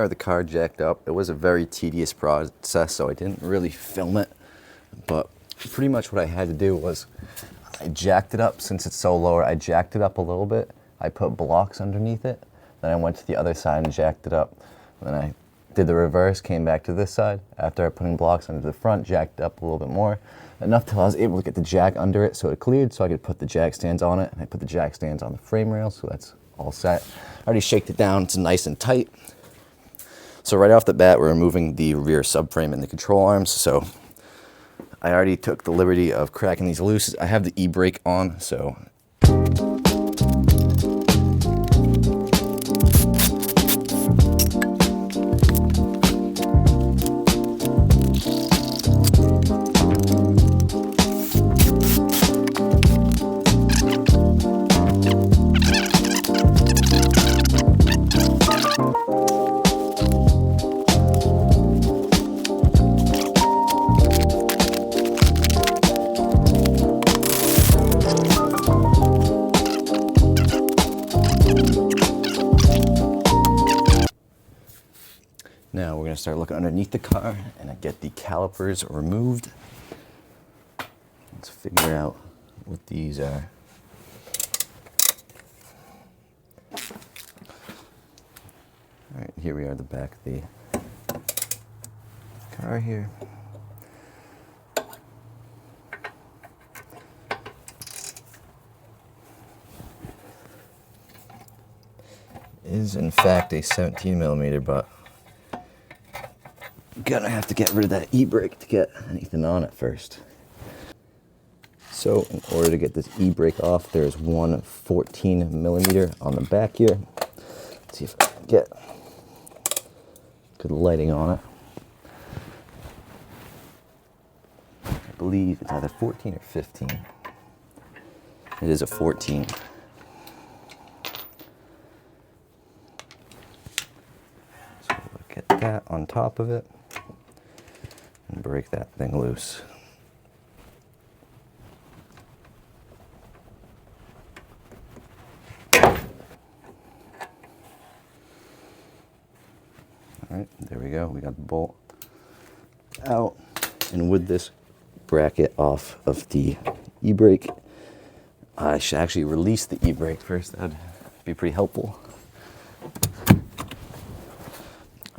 are, the car jacked up. It was a very tedious process, so I didn't really film it. But pretty much what I had to do was I jacked it up. Since it's so lower, I jacked it up a little bit. I put blocks underneath it. Then I went to the other side and jacked it up. Then I did the reverse, came back to this side. After I putting blocks under the front, jacked up a little bit more. Enough till I was able to get the jack under it so it cleared, so I could put the jack stands on it. And I put the jack stands on the frame rails, so that's all set. I already shaked it down, it's nice and tight. So right off the bat, we're removing the rear subframe and the control arms. So I already took the liberty of cracking these loose. I have the e-brake on, so now we're going to start looking underneath the car and get the calipers removed. Let's figure out what these are. Alright, here we are at the back of the car here. It is in fact a 17 millimeter, but gonna have to get rid of that e-brake to get anything on it first. So in order to get this e-brake off, there's one 14 millimeter on the back here. Let's see if I can get good lighting on it. I believe it's either 14 or 15. It is a 14. So we'll get that on top of it and break that thing loose. Alright, there we go. We got the bolt out. And with this bracket off of the e-brake, I should actually release the e-brake first. That'd be pretty helpful.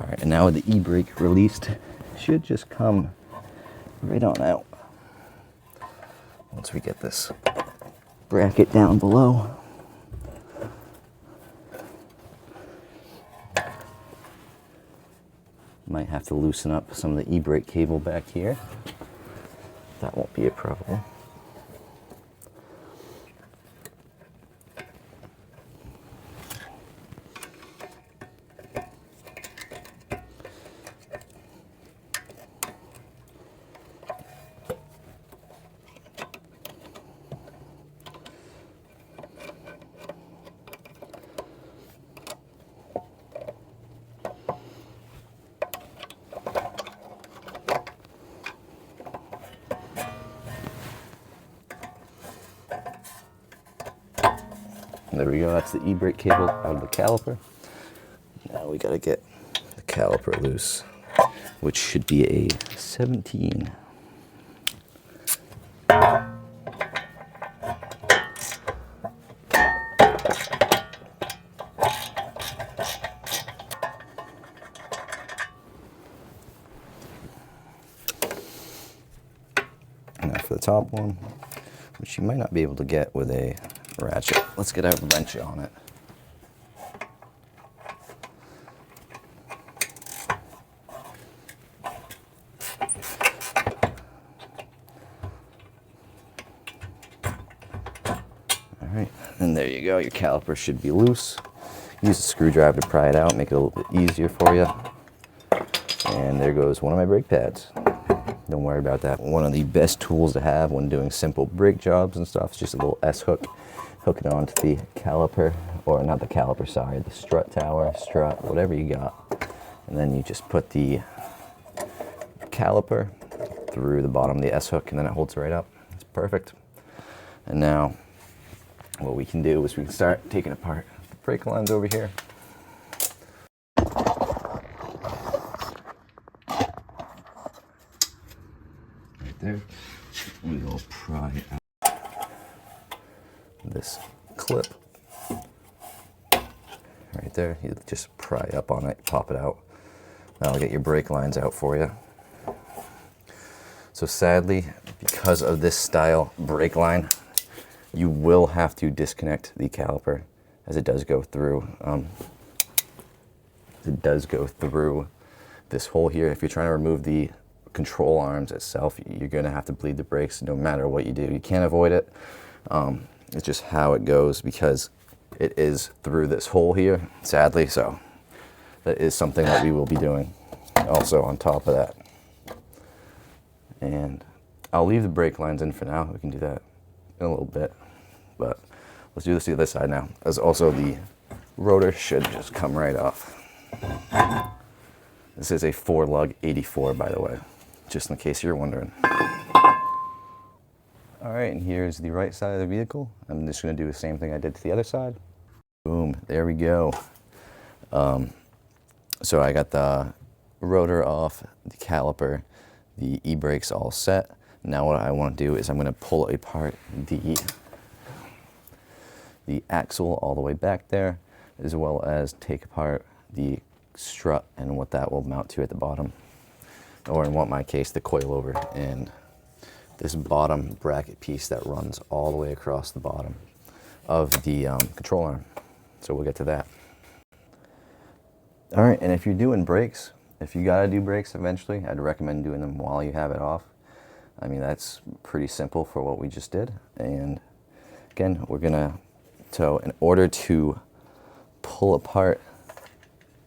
Alright, and now with the e-brake released, should just come right on out. Once we get this bracket down below. Might have to loosen up some of the e-brake cable back here. That won't be a problem. There we go, that's the e-brake cable out of the caliper. Now we gotta get the caliper loose, which should be a 17. Now for the top one, which you might not be able to get with a ratchet. Let's get a wrench on it. Alright, and there you go. Your caliper should be loose. Use a screwdriver to pry it out, make it a little bit easier for you. And there goes one of my brake pads. Don't worry about that. One of the best tools to have when doing simple brake jobs and stuff is just a little S-hook. Hook it onto the caliper, or not the caliper, sorry, the strut tower, strut, whatever you got. And then you just put the caliper through the bottom of the S-hook, and then it holds right up. It's perfect. And now what we can do is we can start taking apart the brake lines over here. there. We will pry out this clip right there. You just pry up on it, pop it out. That'll get your brake lines out for you. So sadly, because of this style brake line, you will have to disconnect the caliper, as it does go through. This hole here. If you're trying to remove the control arms itself, you're going to have to bleed the brakes no matter what you do. You can't avoid it. It's just how it goes because it is through this hole here, sadly. So that is something that we will be doing also on top of that. And I'll leave the brake lines in for now. We can do that in a little bit. But let's do this the other side now, as also the rotor should just come right off. This is a 4-lug 84, by the way, just in case you're wondering. All right, and here's the right side of the vehicle. I'm just gonna do the same thing I did to the other side. Boom, there we go. So I got the rotor off, the caliper, the e-brakes all set. Now what I want to do is I'm going to pull apart the axle all the way back there, as well as take apart the strut and what that will mount to at the bottom, or in my case, the coilover and this bottom bracket piece that runs all the way across the bottom of the control arm. So we'll get to that. All right, and if you're doing brakes, if you gotta do brakes eventually, I'd recommend doing them while you have it off. I mean, that's pretty simple for what we just did. And again, so in order to pull apart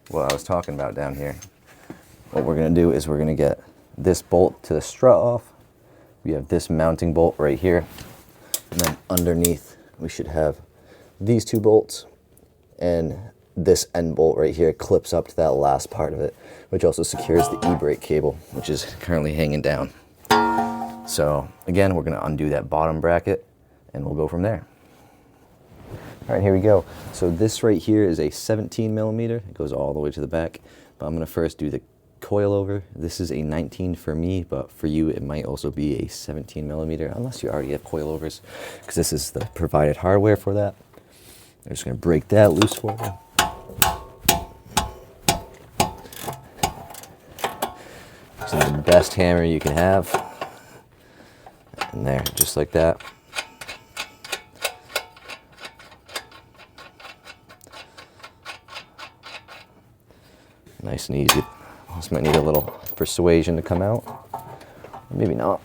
what I was talking about down here, what we're gonna do is we're gonna get this bolt to the strut off. We have this mounting bolt right here. And then underneath, we should have these two bolts, and this end bolt right here clips up to that last part of it, which also secures the e-brake cable, which is currently hanging down. So again, we're gonna undo that bottom bracket and we'll go from there. All right, here we go. So this right here is a 17 millimeter. It goes all the way to the back, but I'm gonna first do the coilover. This is a 19 for me, but for you, it might also be a 17 millimeter, unless you already have coilovers, because this is the provided hardware for that. I'm just gonna break that loose for you. This is the best hammer you can have. And there, just like that. Nice and easy. This might need a little persuasion to come out. Maybe not.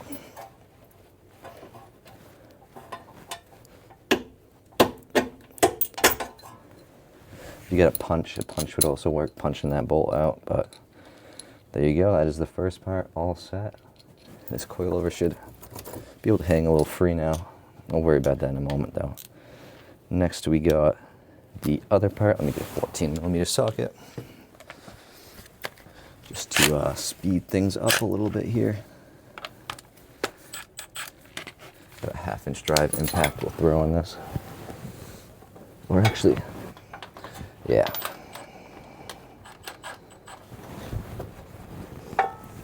If you get a punch would also work, punching that bolt out, but there you go. That is the first part all set. This coilover should be able to hang a little free now. I'll worry about that in a moment though. Next we got the other part. Let me get a 14 millimeter socket, just to speed things up a little bit here. Got a 1/2-inch drive impact we'll throw on this. Or actually, yeah.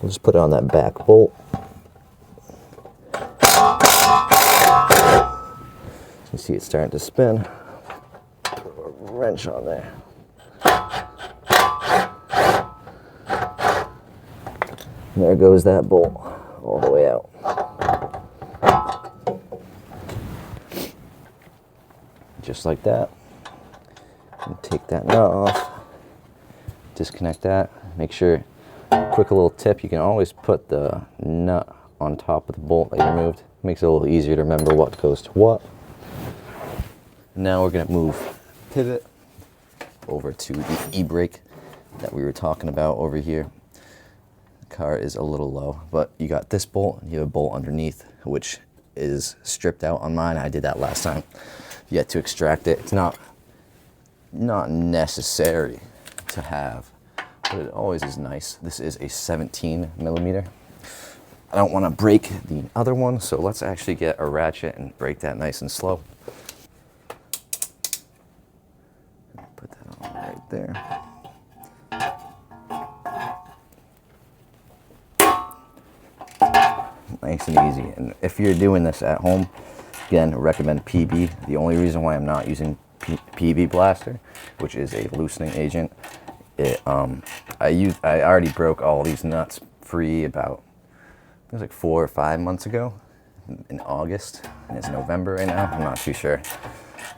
We'll just put it on that back bolt. You see it's starting to spin. Put a wrench on there. And there goes that bolt all the way out. Just like that. And take that nut off. Disconnect that. Make sure, quick little tip, you can always put the nut on top of the bolt that you removed. Makes it a little easier to remember what goes to what. Now we're gonna move pivot over to the e-brake that we were talking about over here. The car is a little low, but you got this bolt, you have a bolt underneath, which is stripped out on mine. I did that last time. Yet to extract it. It's not necessary to have, but it always is nice. This is a 17 millimeter. I don't want to break the other one, so let's actually get a ratchet and break that nice and slow. Put that on right there. Nice nice and easy. And if you're doing this at home, again, I recommend PB. The only reason why I'm not using PB Blaster, which is a loosening agent, I already broke all these nuts free about, it was like 4 or 5 months ago in August, and it's November right now. I'm not too sure.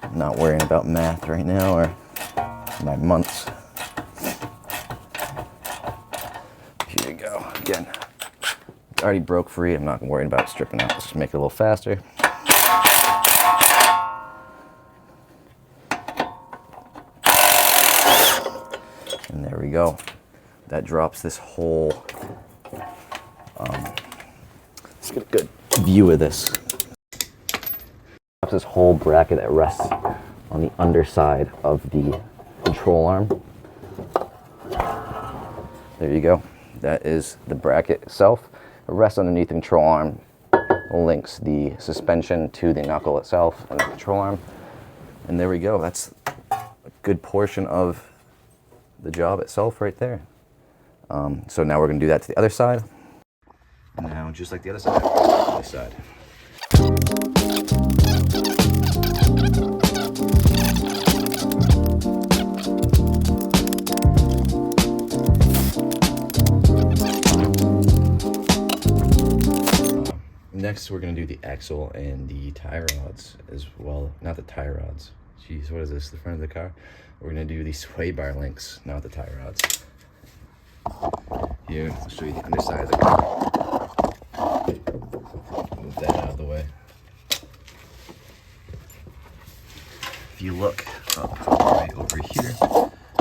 I'm not worrying about math right now or my months. Here we go. Again, it's already broke free. I'm not worried about stripping out. Let's just make it a little faster. And there we go. That drops this whole, let's get a good view of this. Drops this whole bracket that rests on the underside of the control arm. There you go. That is the bracket itself. It rests underneath the control arm, links the suspension to the knuckle itself and the control arm. And there we go. That's a good portion of the job itself right there. So now we're going to do that to the other side. Now, just like the other side, this side. Next, we're going to do the axle and the tie rods as well. Not the tie rods. Jeez, what is this? The front of the car? We're going to do the sway bar links, not the tie rods. Here, I'll show you the underside of the car. Move that out of the way. If you look up right over here,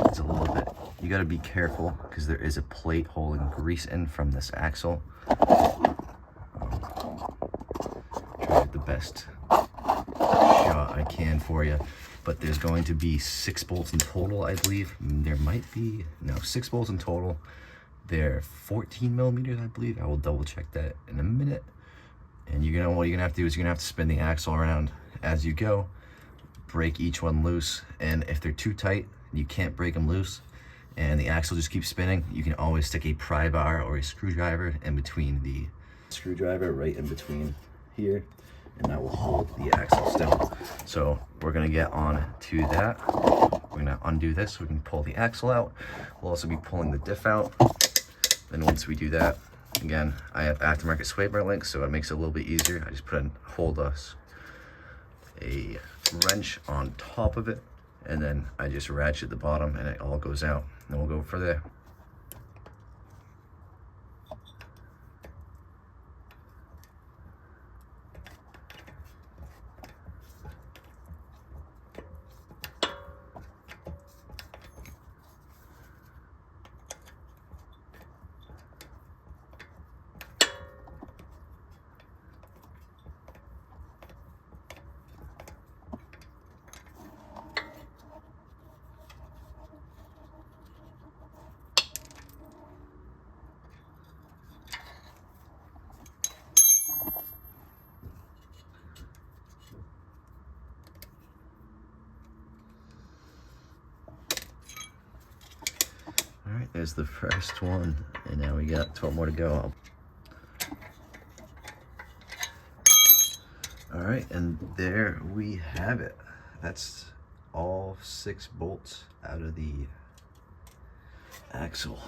it's a little bit, you got to be careful because there is a plate holding grease in from this axle. Try to get the best shot I can for you. But there's going to be 6 bolts in total, I believe. There might be, no, 6 bolts in total. They're 14 millimeters, I believe. I will double check that in a minute. And what you're gonna have to do is you're gonna have to spin the axle around as you go, break each one loose. And if they're too tight, you can't break them loose, and the axle just keeps spinning, you can always stick a pry bar or a screwdriver in between the screwdriver, right in between here, and that will hold the axle still. So we're gonna get on to that. We're gonna undo this so we can pull the axle out. We'll also be pulling the diff out. Then once we do that, again, I have aftermarket sway bar links, so it makes it a little bit easier. I just hold a wrench on top of it, and then I just ratchet the bottom and it all goes out. And we'll go for there. All right, there's the first one, and now we got 12 more to go. All right, and there we have it. That's all 6 bolts out of the axle.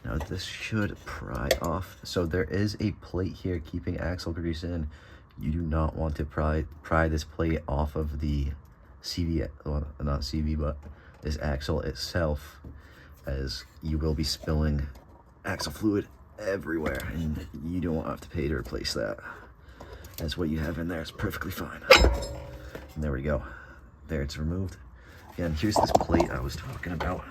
Now this should pry off. So there is a plate here keeping axle grease in. You do not want to pry this plate off of the CV, well, not CV, but this axle itself, as you will be spilling axle fluid everywhere, and you don't have to pay to replace that. As what you have in there is perfectly fine. And there we go. There, it's removed. Again, here's this plate I was talking about.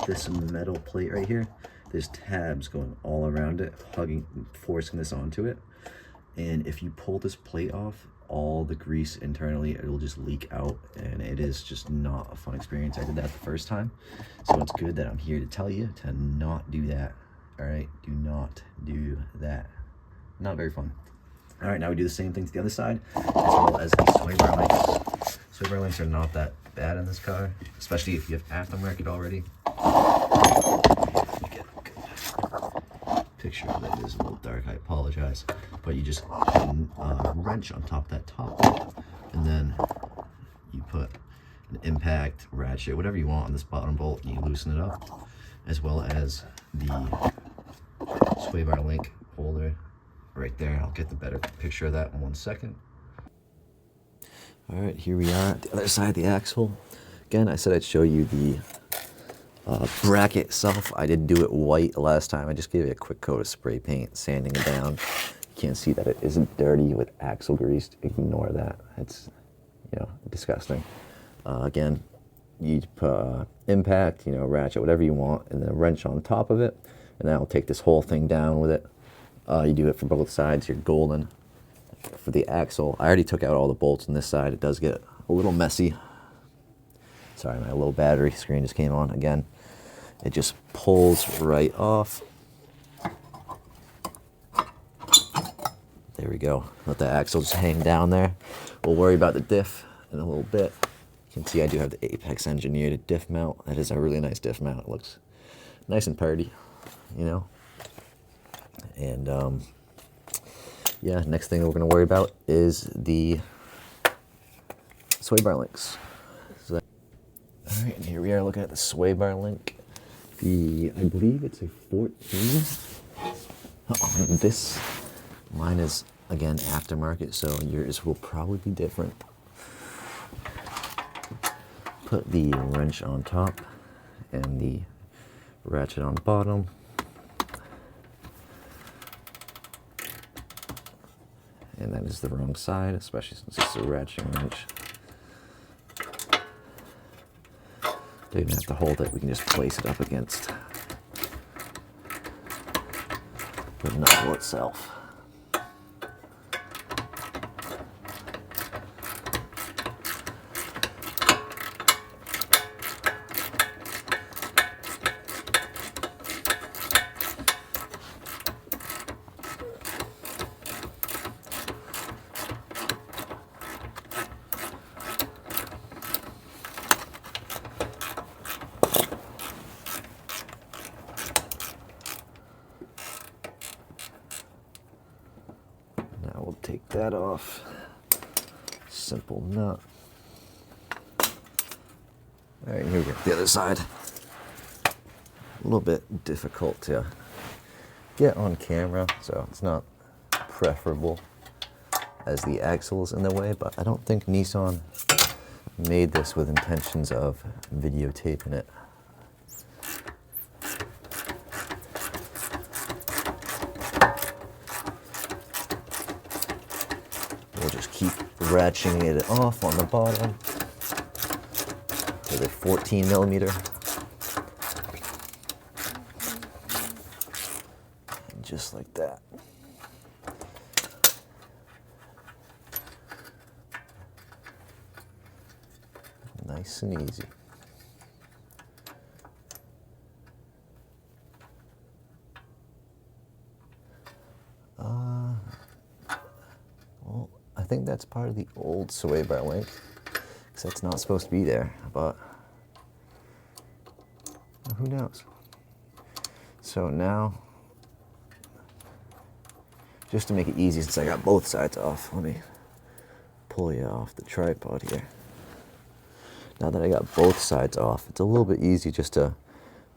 This metal plate right here. There's tabs going all around it, forcing this onto it. And if you pull this plate off, all the grease internally, it'll just leak out, and it is just not a fun experience. I did that the first time, so it's good that I'm here to tell you to not do that. All right, do not do that. Not very fun. All right, now we do the same thing to the other side, as well as the sway bar links. Sway bar links are not that bad in this car, especially if you have aftermarket already. picture of it. It is a little dark, I apologize. But you just put a wrench on top of that top bolt, and then you put an impact, ratchet, whatever you want on this bottom bolt, and you loosen it up, as well as the sway bar link holder right there. I'll get the better picture of that in 1 second. All right, here we are at the other side of the axle. Again, I said I'd show you the bracket itself. I did do it white last time. I just gave it a quick coat of spray paint, sanding it down. You can't see that it isn't dirty with axle grease. Ignore that. It's, you know, disgusting. Again, you put impact, you know, ratchet, whatever you want, and then a wrench on top of it, and that'll take this whole thing down with it. You do it for both sides. You're golden. For the axle, I already took out all the bolts on this side. It does get a little messy. Sorry, my low battery screen just came on again. It just pulls right off. There we go. Let the axle just hang down there. We'll worry about the diff in a little bit. You can see I do have the Apex engineered diff mount. That is a really nice diff mount. It looks nice and purdy, you know. And yeah, next thing we're going to worry about is the sway bar links. So, all right, and here we are looking at the sway bar link. I believe it's a 14. On this, mine is, again, aftermarket, so yours will probably be different. Put the wrench on top and the ratchet on bottom. And that is the wrong side, especially since it's a ratchet wrench. Don't even have to hold it, we can just place it up against the knuckle itself. Now we'll take that off. Simple nut. All right, here we go. The other side. A little bit difficult to get on camera, so it's not preferable as the axle's in the way, but I don't think Nissan made this with intentions of videotaping it. We'll just keep ratcheting it off on the bottom with a 14 millimeter. And just like that. Nice and easy. Well, I think that's part of the old sway bar link, because that's not supposed to be there, but who knows? So now, just to make it easy, since I got both sides off, let me pull you off the tripod here. Now that I got both sides off, it's a little bit easy just to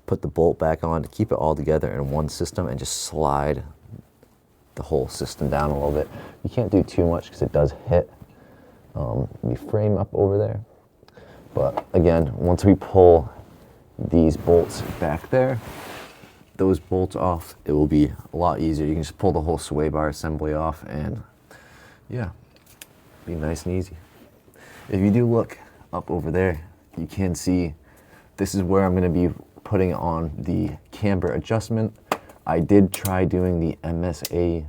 put the bolt back on to keep it all together in one system and just slide the whole system down a little bit. You can't do too much because it does hit the frame up over there. But again, once we pull these bolts back there, those bolts off, it will be a lot easier. You can just pull the whole sway bar assembly off and yeah, be nice and easy. If you do look up over there, you can see this is where I'm going to be putting on the camber adjustment. I did try doing the MSA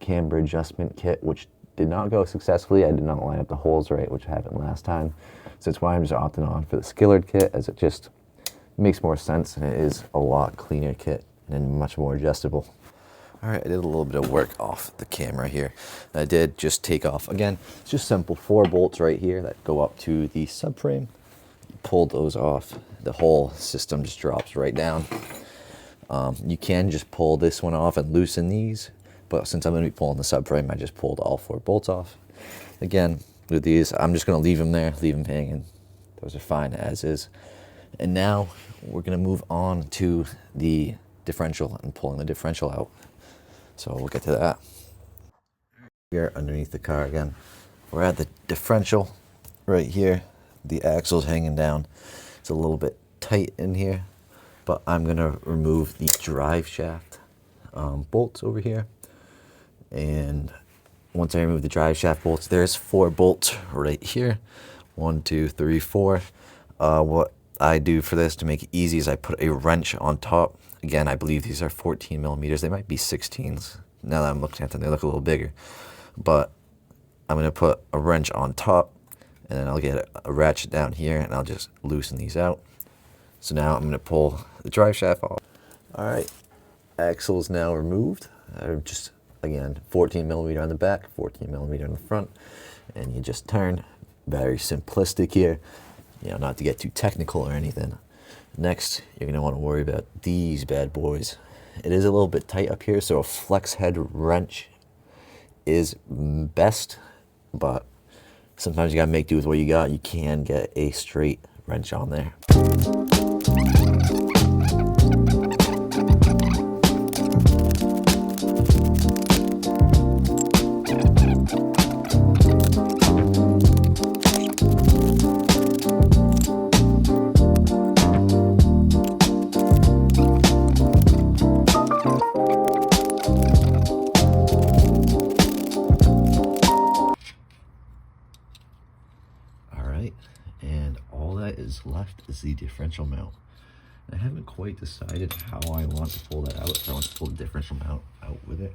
camber adjustment kit, which did not go successfully. I did not line up the holes right, which happened last time. So that's why I'm just opting on for the skillered kit, as it just makes more sense and it is a lot cleaner kit and much more adjustable. All right, I did a little bit of work off the camera here. I did just take off, again, it's just simple 4 bolts right here that go up to the subframe. You pull those off, the whole system just drops right down. You can just pull this one off and loosen these, but since I'm going to be pulling the subframe, I just pulled all 4 bolts off. Again, with these, I'm just going to leave them there, leave them hanging. Those are fine as is. And now we're going to move on to the differential and pulling the differential out. So we'll get to that. Here underneath the car again. We're at the differential right here. The axle's hanging down. It's a little bit tight in here, but I'm going to remove the drive shaft bolts over here. And once I remove the drive shaft bolts, there's 4 bolts right here. 1, 2, 3, 4. What I do for this to make it easy is I put a wrench on top. Again, I believe these are 14 millimeters. They might be 16s. Now that I'm looking at them, they look a little bigger. But I'm going to put a wrench on top, and then I'll get a ratchet down here, and I'll just loosen these out. So now I'm going to pull the drive shaft off. All right, axle is now removed. Just, again, 14 millimeter on the back, 14 millimeter on the front, and you just turn. Very simplistic here, you know, not to get too technical or anything. Next, you're going to want to worry about these bad boys. It is a little bit tight up here, so a flex head wrench is best, but sometimes you got to make do with what you got. You can get a straight wrench on there. And all that is left is the differential mount. I haven't quite decided how I want to pull that out. If I want to pull the differential mount out with it,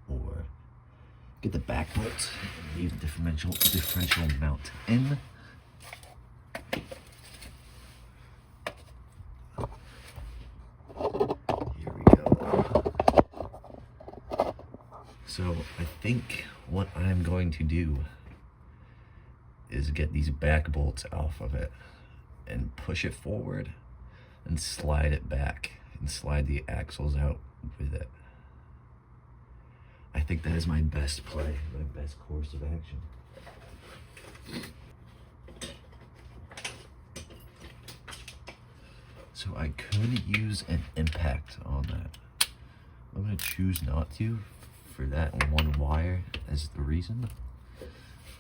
or get the back bolt and leave the differential mount in. Here we go. So I think what I'm going to do is get these back bolts off of it and push it forward and slide it back and slide the axles out with it. I think that is my best play, my best course of action. So I could use an impact on that. I'm going to choose not to for that one wire as the reason.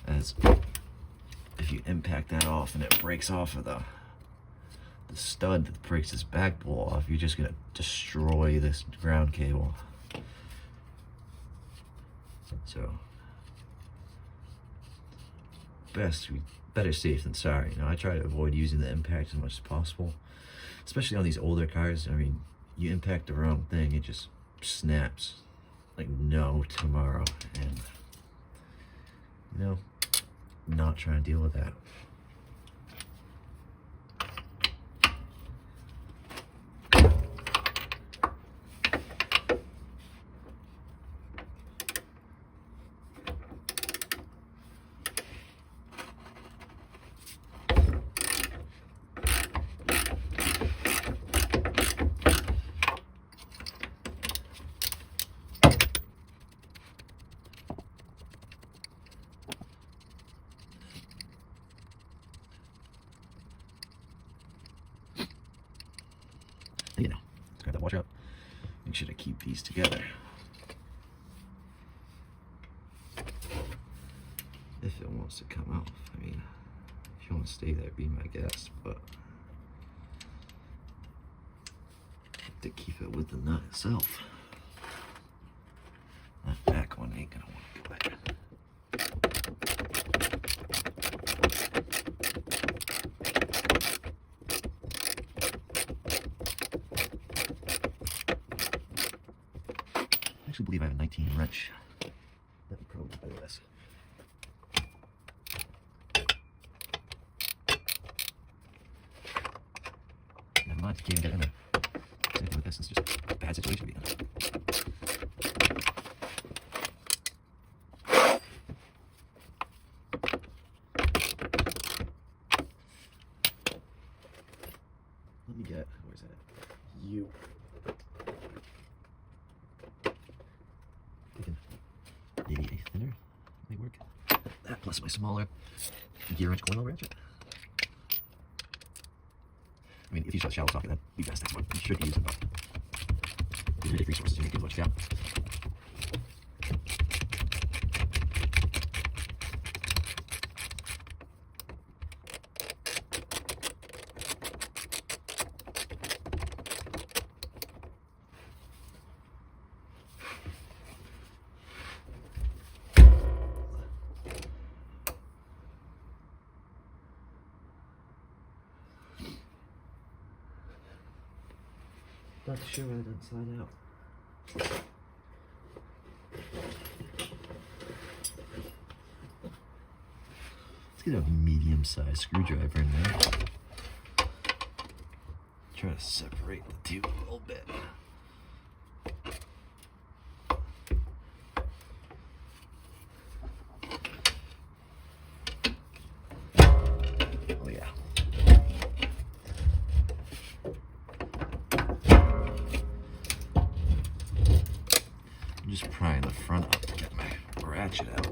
As if you impact that off and it breaks off of the stud that breaks this back bolt off, you're just going to destroy this ground cable. So, better safe than sorry. You know, I try to avoid using the impact as much as possible, especially on these older cars. I mean, you impact the wrong thing, it just snaps like no tomorrow, and you know, not trying to deal with that. You know, grab that washer up. Make sure to keep these together. If it wants to come out. I mean, if you want to stay there, be my guest, but to keep it with the nut itself. That back one ain't gonna want to go back. I actually believe I have a 19 wrench. Let me probe this. Never mind, can't even get in there. Same thing with this, it's just a bad situation to be in. Let me get, where's that? You. That plus my smaller gear wrench coil ratchet. I mean, if you shut the shallow socket, that'd be best. That's what you should use it, but there's really resources you can do what you got. Not sure why it doesn't slide out. Let's get a medium-sized screwdriver in there. Try to separate the two a little bit. Oh yeah. I'm just prying the front up to get my ratchet out.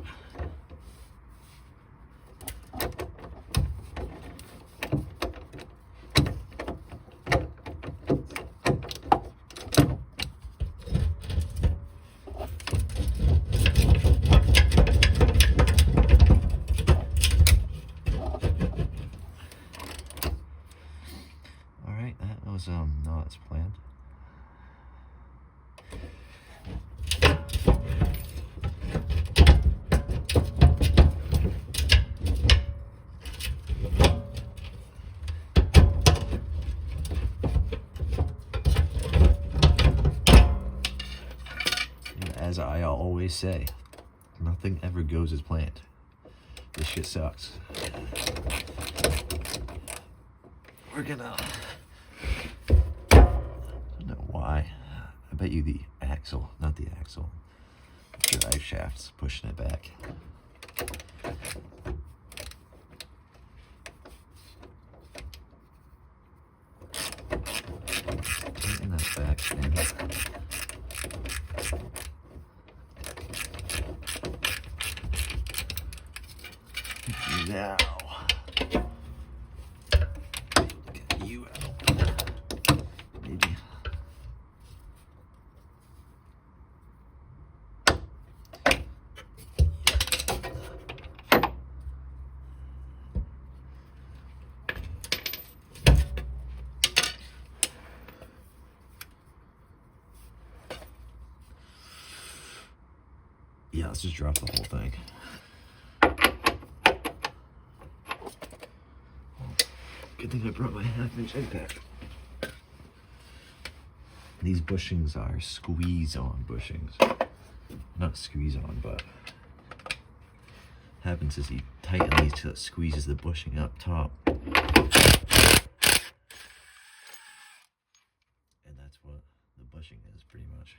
All right, that was not as planned. As I always say, nothing ever goes as planned. This shit sucks. We're gonna... I don't know why. I bet you the axle, not the axle, the drive shaft's pushing it back. And that's back. Now, get you out. Maybe. Yeah, let's just drop the whole thing. Good thing I brought my 1/2-inch impact. These bushings are squeeze-on bushings. Not squeeze-on, but happens is you tighten these till it squeezes the bushing up top. And that's what the bushing is, pretty much.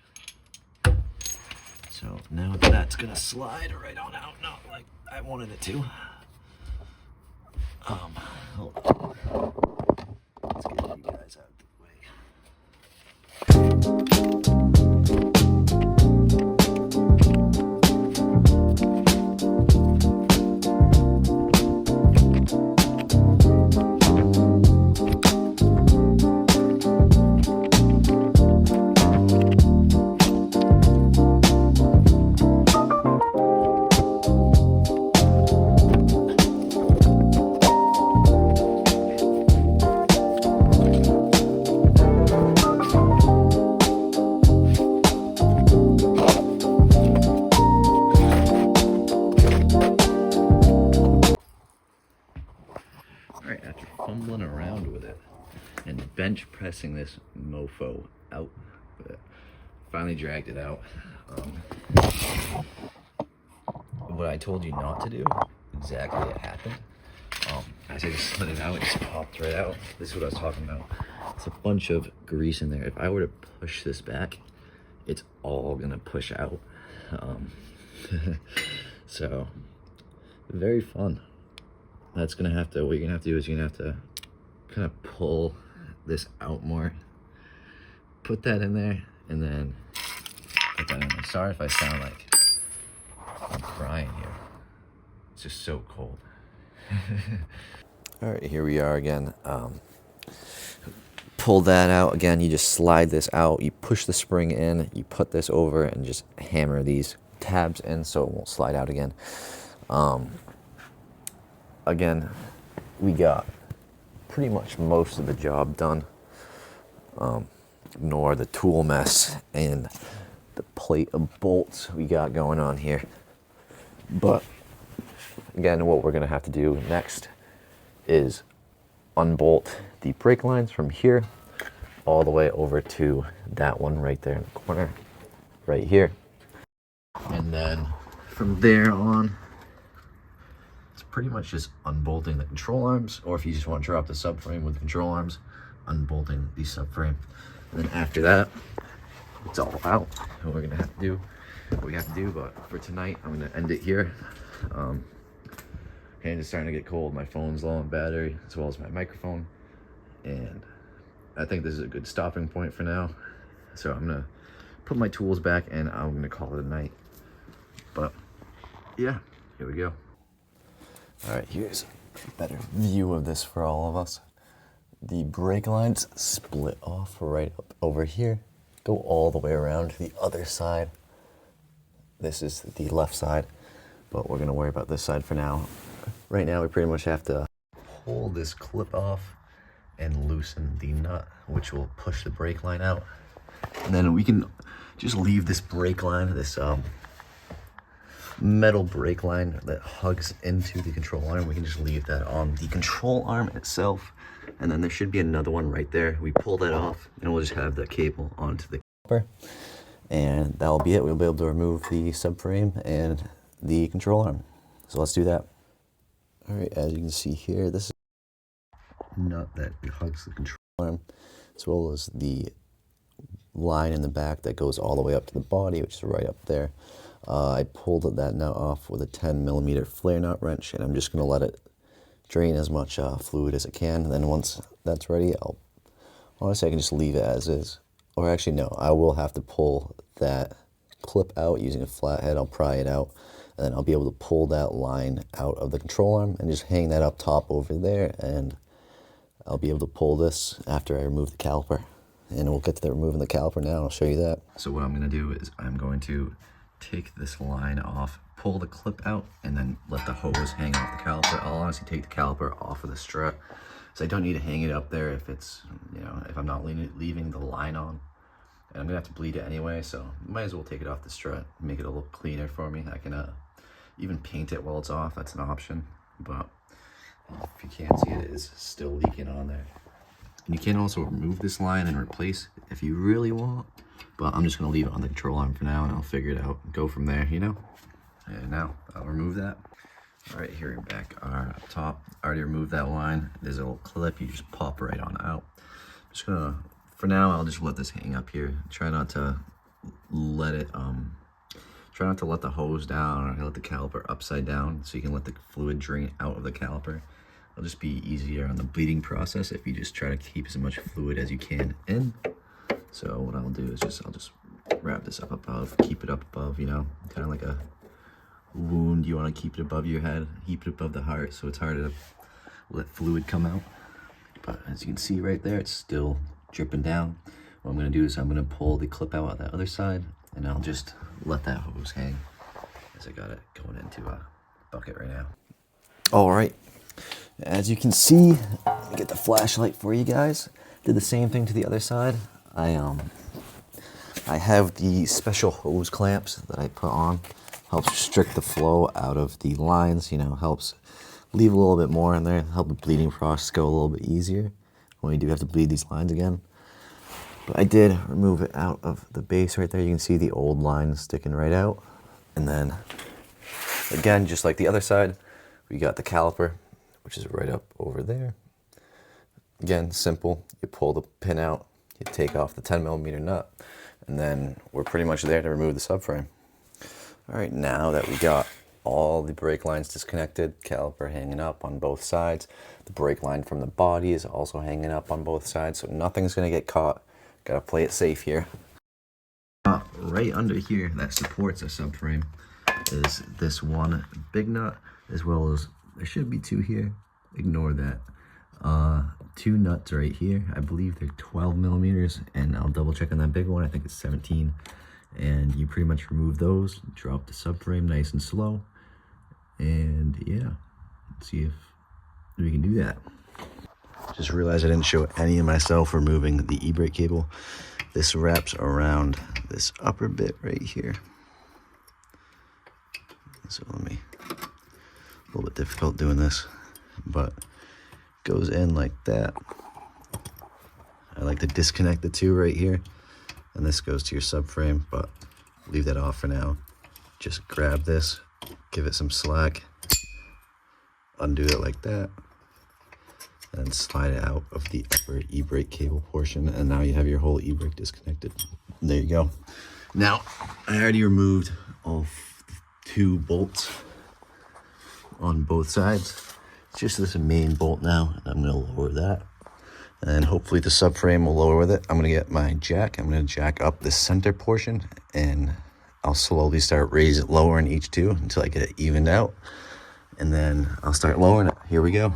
So now that's gonna slide right on out, not like I wanted it to. Hold on. Let's get you guys out of the way. Fumbling around with it and bench pressing this mofo out, but finally dragged it out. What I told you not to do, exactly it happened. As I just slid it out, it just popped right out. This is what I was talking about. It's a bunch of grease in there. If I were to push this back, it's all gonna push out. So very fun. That's gonna have to, what you're gonna have to do is you're gonna have to kind of pull this out more, put that in there, and then put that in there. Sorry if I sound like I'm crying here. It's just so cold. All right, here we are again. Pull that out again. You just slide this out. You push the spring in. You put this over and just hammer these tabs in so it won't slide out again. Again, we got pretty much most of the job done. Ignore the tool mess and the plate of bolts we got going on here. But again, what we're gonna have to do next is unbolt the brake lines from here all the way over to that one right there in the corner, right here. And then from there on, it's pretty much just unbolting the control arms, or if you just want to drop the subframe with the control arms, unbolting the subframe. And then after that, it's all out. And we're gonna have to do what we have to do, but for tonight, I'm gonna end it here. Hand is starting to get cold. My phone's low on battery, as well as my microphone. And I think this is a good stopping point for now. So I'm gonna put my tools back and I'm gonna call it a night. But yeah, here we go. All right, here's a better view of this for all of us. The brake lines split off right up over here, go all the way around to the other side. This is the left side, but we're gonna worry about this side for now. Right now, we pretty much have to pull this clip off and loosen the nut, which will push the brake line out. And then we can just leave this brake line, this metal brake line that hugs into the control arm. We can just leave that on the control arm itself. And then there should be another one right there. We pull that off and we'll just have the cable onto the caliper. And that'll be it. We'll be able to remove the subframe and the control arm. So let's do that. All right, as you can see here, this is a nut that hugs the control arm, as well as the line in the back that goes all the way up to the body, which is right up there. I pulled that nut off with a 10mm flare nut wrench, and I'm just going to let it drain as much fluid as it can. And then once that's ready, honestly, I can just leave it as is. Or actually, no, I will have to pull that clip out using a flathead. I'll pry it out, and then I'll be able to pull that line out of the control arm and just hang that up top over there, and I'll be able to pull this after I remove the caliper. And we'll get to removing the caliper now. I'll show you that. So what I'm going to do is I'm going to take this line off, pull the clip out, and then let the hose hang off the caliper. I'll honestly take the caliper off of the strut, so I don't need to hang it up there if it's, you know, if I'm not leaving the line on. And I'm gonna have to bleed it anyway, so might as well take it off the strut, make it a little cleaner for me. I can even paint it while it's off, that's an option. But if you can't see it, it is still leaking on there. And you can also remove this line and replace if you really want, but I'm just gonna leave it on the control arm for now and I'll figure it out and go from there, you know? And now I'll remove that. All right, here we're back up top. I already removed that line. There's a little clip, you just pop right on out. Just gonna, for now, I'll just let this hang up here. Try not to let it, try not to let the hose down or let the caliper upside down so you can let the fluid drain out of the caliper. It'll just be easier on the bleeding process if you just try to keep as much fluid as you can in. So what I'll do is I'll just wrap this up above, keep it up above, you know, kind of like a wound. You want to keep it above your head, keep it above the heart so it's harder to let fluid come out. But as you can see right there, it's still dripping down. What I'm going to do is I'm going to pull the clip out on the other side, and I'll just let that hose hang as I got it going into a bucket right now. All right, as you can see, let me get the flashlight for you guys. Did the same thing to the other side. I have the special hose clamps that I put on. Helps restrict the flow out of the lines, you know, helps leave a little bit more in there, help the bleeding process go a little bit easier when you do have to bleed these lines again. But I did remove it out of the base right there. You can see the old line sticking right out. And then, again, just like the other side, we got the caliper, which is right up over there. Again, simple. You pull the pin out, you take off the 10mm nut, and then we're pretty much there to remove the subframe. All right, now that we got all the brake lines disconnected, caliper hanging up on both sides, the brake line from the body is also hanging up on both sides, so nothing's gonna get caught. Gotta play it safe here. Right under here that supports a subframe is this one big nut as well as there should be 2 here. Ignore that. 2 nuts right here. I believe they're 12 millimeters, and I'll double check on that big one. I think it's 17. And you pretty much remove those, drop the subframe nice and slow, and yeah, let's see if we can do that. Just realized I didn't show any of myself removing the e-brake cable. This wraps around this upper bit right here. So a little bit difficult doing this, but goes in like that. I like to disconnect the 2 right here, and this goes to your subframe, but leave that off for now. Just grab this, give it some slack, undo it like that, and slide it out of the upper e-brake cable portion, and now you have your whole e-brake disconnected. And there you go. Now, I already removed all 2 bolts on both sides. It's just this main bolt now, and I'm gonna lower that. And hopefully the subframe will lower with it. I'm gonna get my jack. I'm gonna jack up the center portion, and I'll slowly start lowering each 2 until I get it evened out. And then I'll start lowering it. Here we go.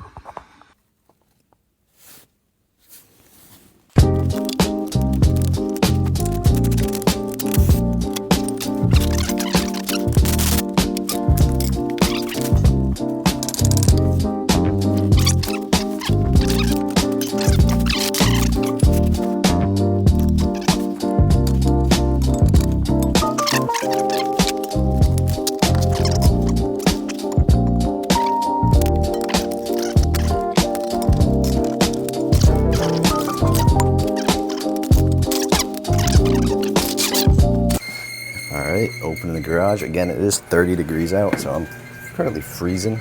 Open the garage. Again, it is 30 degrees out, so I'm currently freezing.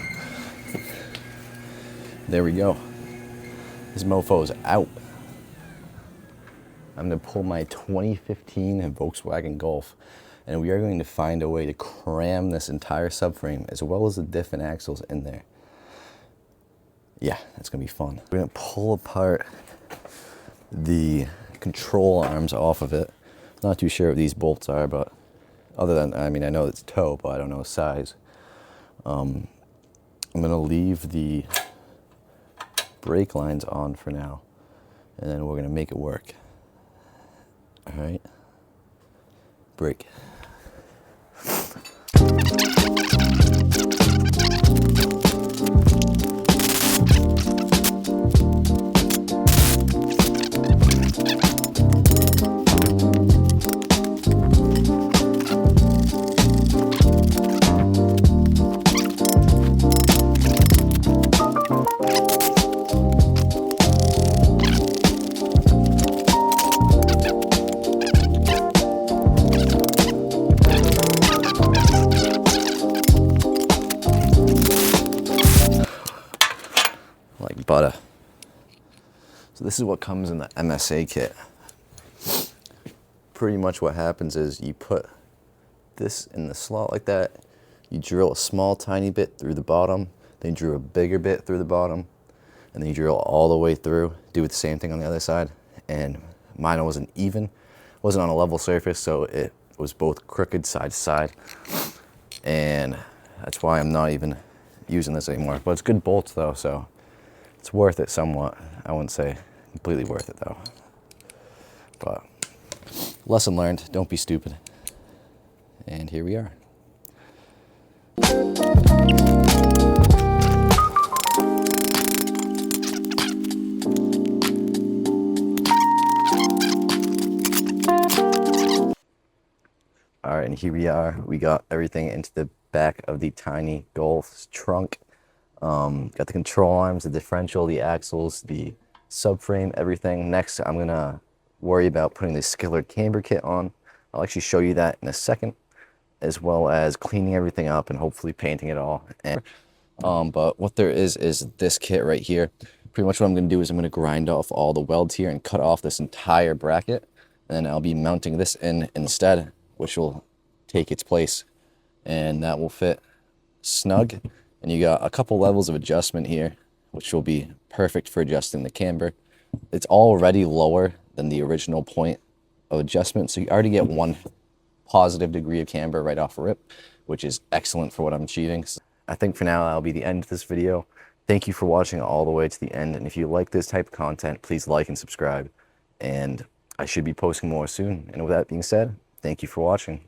There we go. This mofo's out. I'm gonna pull my 2015 Volkswagen Golf, and we are going to find a way to cram this entire subframe as well as the diff and axles in there. Yeah, that's gonna be fun. We're gonna pull apart the control arms off of it. Not too sure what these bolts are, but other than, I mean, I know it's toe, but I don't know size. I'm gonna leave the brake lines on for now, and then we're gonna make it work. All right, brake. Like butter. So this is what comes in the MSA kit. Pretty much what happens is you put this in the slot like that, you drill a small tiny bit through the bottom, then you drill a bigger bit through the bottom, and then you drill all the way through, do the same thing on the other side. And mine wasn't even, wasn't on a level surface, so it was both crooked side to side. And that's why I'm not even using this anymore. But it's good bolts though, so it's worth it somewhat. I wouldn't say completely worth it though. But lesson learned, don't be stupid. And here we are. All right, and here we are. We got everything into the back of the tiny Golf's trunk. Got the control arms, the differential, the axles, the subframe, everything. Next, I'm gonna worry about putting the skillered camber kit on. I'll actually show you that in a second, as well as cleaning everything up and hopefully painting it all. And but what there is this kit right here. Pretty much what I'm gonna do is I'm gonna grind off all the welds here and cut off this entire bracket. And then I'll be mounting this in instead, which will take its place, and that will fit snug. And you got a couple levels of adjustment here, which will be perfect for adjusting the camber. It's already lower than the original point of adjustment, so you already get 1 positive degree of camber right off rip, which is excellent for what I'm achieving. I think for now that'll be the end of this video. Thank you for watching all the way to the end, and if you like this type of content, please like and subscribe, and I should be posting more soon. And with that being said, thank you for watching.